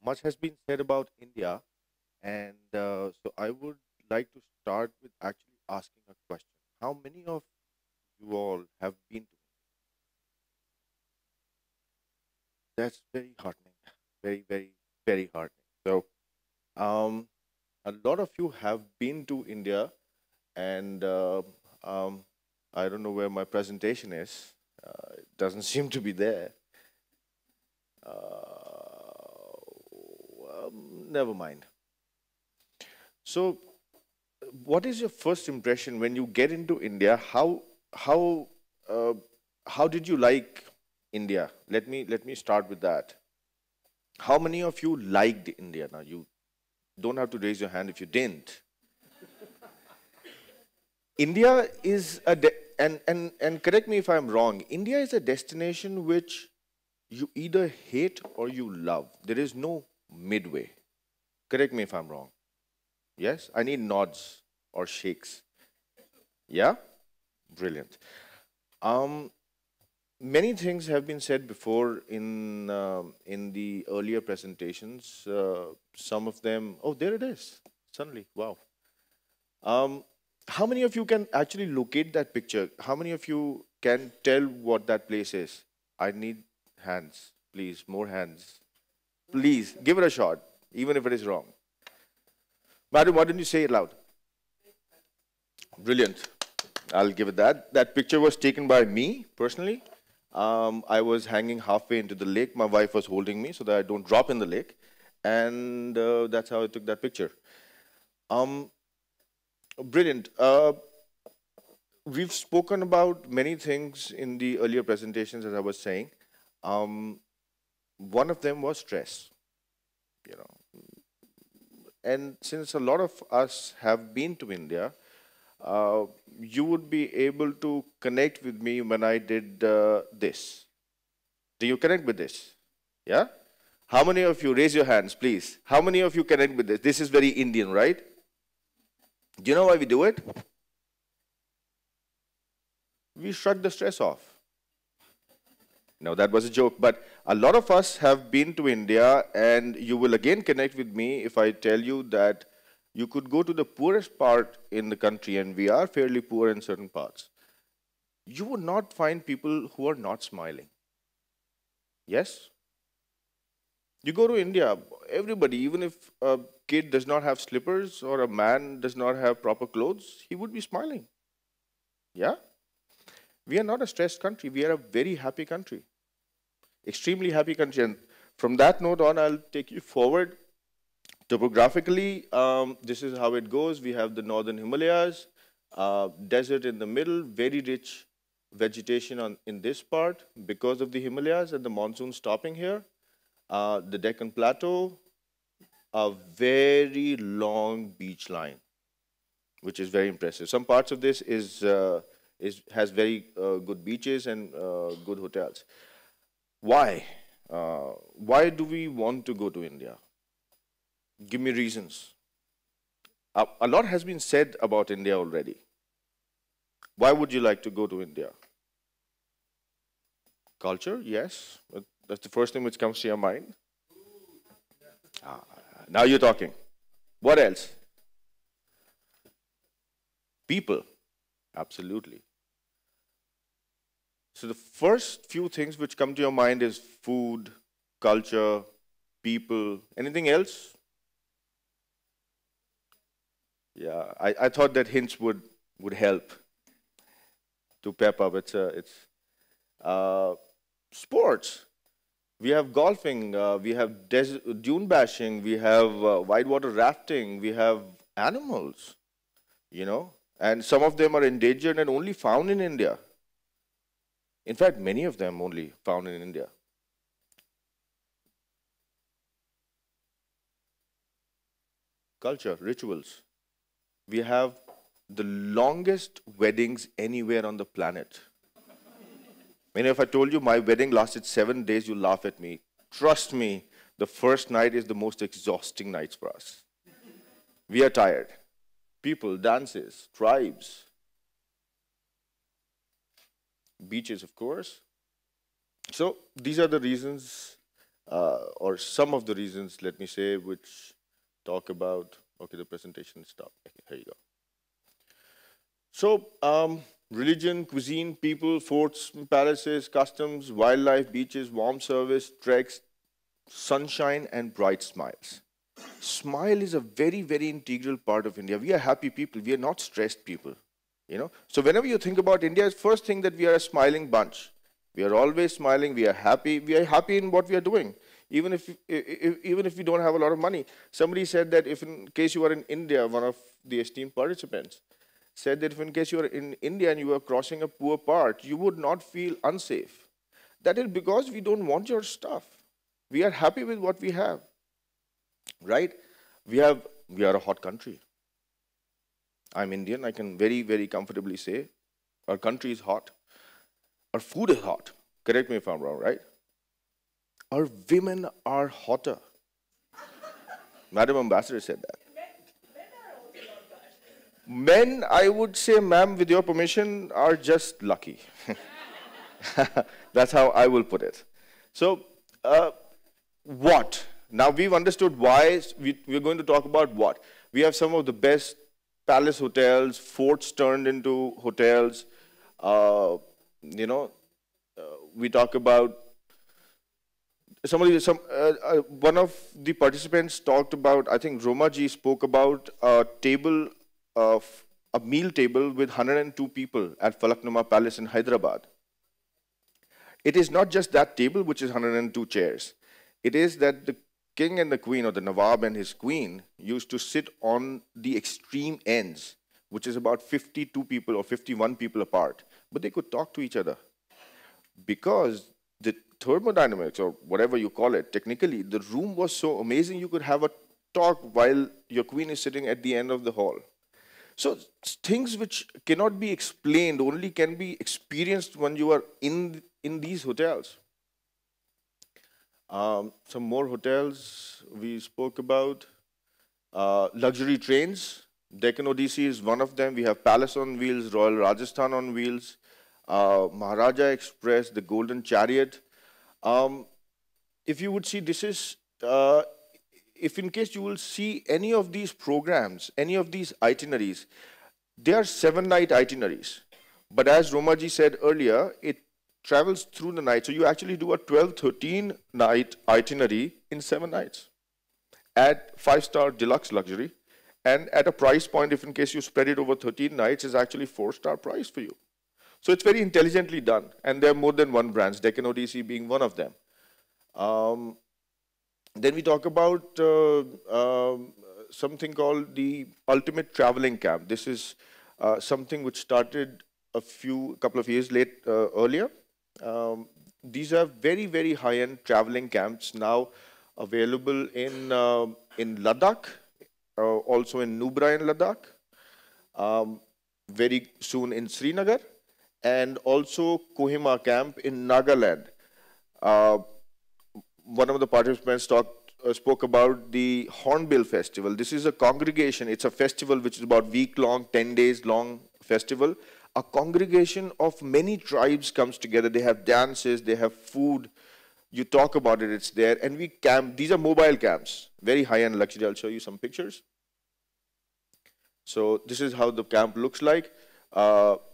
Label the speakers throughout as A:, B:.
A: Much has been said about India, and so I would like to start with actually asking a question. How many of you all have been to India? That's very heartening. Very, very, very heartening. So, um, a lot of you have been to India, and um, I don't know where my presentation is. It doesn't seem to be there. Never mind. So, what is your first impression when you get into India? How uh, how did you like India? Let me start with that. How many of you liked India? Now you don't have to raise your hand if you didn't. India is and correct me if I'm wrong. India is a destination which you either hate or you love. There is no midway. Correct me if I'm wrong. Yes, I need nods or shakes. Yeah, brilliant. Um, Many things have been said before in the earlier presentations. Some of them, oh, there it is. Suddenly, wow. Um, how many of you can actually locate that picture? How many of you can tell what that place is? I need hands, please. More hands, please. Give it a shot, even if it is wrong. Madam, why don't you say it loud? Brilliant. I'll give it that. That picture was taken by me personally. I was hanging halfway into the lake. My wife was holding me so that I don't drop in the lake. And that's how I took that picture. Um, Brilliant. We've spoken about many things in the earlier presentations, as I was saying. Um, One of them was stress, you know. And since a lot of us have been to India, uh, you would be able to connect with me when I did this. Do you connect with this? Yeah? How many of you, raise your hands, please. How many of you connect with this? This is very Indian, right? Do you know why we do it? We shrug the stress off. No, that was a joke. But a lot of us have been to India, and you will again connect with me if I tell you that you could go to the poorest part in the country, and we are fairly poor in certain parts. You would not find people who are not smiling. Yes? You go to India, everybody, even if a kid does not have slippers or a man does not have proper clothes, he would be smiling. Yeah? We are not a stressed country. We are a very happy country, extremely happy country. And from that note on, I'll take you forward. Topographically, this is how it goes. We have the northern Himalayas, desert in the middle, very rich vegetation in this part because of the Himalayas and the monsoon stopping here. The Deccan Plateau, a very long beach line, which is very impressive. Some parts of this has very good beaches and good hotels. Why? Why do we want to go to India? Give me reasons. A lot has been said about India already. Why would you like to go to India? Culture, yes. That's the first thing which comes to your mind. Ah, now you're talking. What else? People. Absolutely. So the first few things which come to your mind is food, culture, people. Anything else? Yeah, I thought that hints would help to pep up. It's sports. We have golfing. We have dune bashing. We have whitewater rafting. We have animals. You know, and some of them are endangered and only found in India. In fact, many of them only found in India. Culture, rituals. We have the longest weddings anywhere on the planet. I mean, if I told you my wedding lasted 7 days, you laugh at me. Trust me, the first night is the most exhausting nights for us. We are tired. People, dances, tribes, beaches, of course. So these are the reasons or some of the reasons, let me say, which talk about, okay, the presentation stopped. Okay, here you go. So, religion, cuisine, people, forts, palaces, customs, wildlife, beaches, warm service, treks, sunshine, and bright smiles. Smile is a very, very integral part of India. We are happy people. We are not stressed people. So whenever you think about India, first thing that we are a smiling bunch. We are always smiling. We are happy. We are happy in what we are doing, even if we don't have a lot of money. Somebody said that if in case you are in India, one of the esteemed participants said that if in case you are in India and you are crossing a poor part, you would not feel unsafe. That is because we don't want your stuff. We are happy with what we have, right? We are a hot country. I'm Indian. I can very, very comfortably say our country is hot. Our food is hot. Correct me if I'm wrong, right? Our women are hotter. Madam Ambassador said that. Men, I would say, ma'am, with your permission, are just lucky. That's how I will put it. So, what? Now we've understood why. We're going to talk about what. We have some of the best palace hotels, forts turned into hotels. We talk about one of the participants talked about, I think Roma ji spoke about a meal table with 102 people at Falaknuma Palace in Hyderabad. It is not just that table which is 102 chairs. It is that the king and the queen, or the Nawab and his queen, used to sit on the extreme ends, which is about 52 people or 51 people apart, but they could talk to each other. Because the thermodynamics, or whatever you call it, technically, the room was so amazing, you could have a talk while your queen is sitting at the end of the hall. So things which cannot be explained only can be experienced when you are in these hotels. Some more hotels we spoke about. Luxury trains. Deccan Odyssey is one of them. We have Palace on Wheels, Royal Rajasthan on Wheels, Maharaja Express, the Golden Chariot. If you would see, this is, if in case you will see any of these programs, any of these itineraries, they are 7-night itineraries. But as Romaji said earlier, it travels through the night. So you actually do a 12, 13 night itinerary in 7 nights at 5-star deluxe luxury. And at a price point, if in case you spread it over 13 nights, is actually 4-star price for you. So it's very intelligently done. And there are more than one brands, Deccan Odyssey being one of them. Then we talk about something called the Ultimate Traveling Camp. This is something which started a couple of years earlier. These are very, very high-end traveling camps now available in Ladakh, also in Nubra in Ladakh, very soon in Srinagar, and also Kohima camp in Nagaland. One of the participants spoke about the Hornbill Festival. This is a congregation. It's a festival which is about week-long, 10 days long festival. A congregation of many tribes comes together. They have dances, they have food. You talk about it, it's there. And we camp. These are mobile camps, very high-end luxury. I'll show you some pictures. So this is how the camp looks like.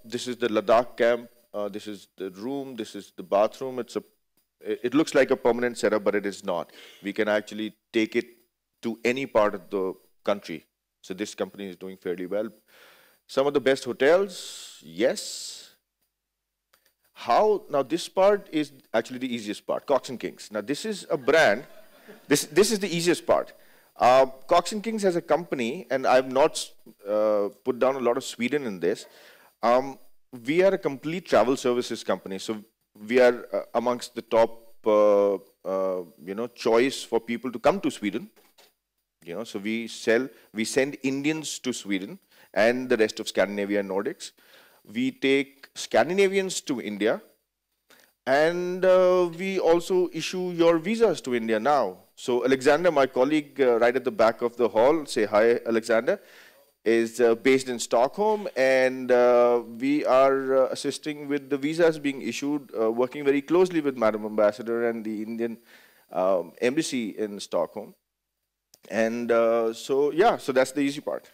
A: This is the Ladakh camp. This is the room. This is the bathroom. It looks like a permanent setup, but it is not. We can actually take it to any part of the country. So this company is doing fairly well. Some of the best hotels, yes. Now this part is actually the easiest part, Cox and Kings. Now this is a brand, this is the easiest part. Cox and Kings as a company, and I've not put down a lot of Sweden in this, we are a complete travel services company. So we are amongst the top, choice for people to come to Sweden. So we send Indians to Sweden and the rest of Scandinavia and Nordics. We take Scandinavians to India, and we also issue your visas to India now. So Alexander, my colleague right at the back of the hall, say hi, Alexander, is based in Stockholm, and we are assisting with the visas being issued, working very closely with Madam Ambassador and the Indian embassy in Stockholm. And so, yeah, so that's the easy part.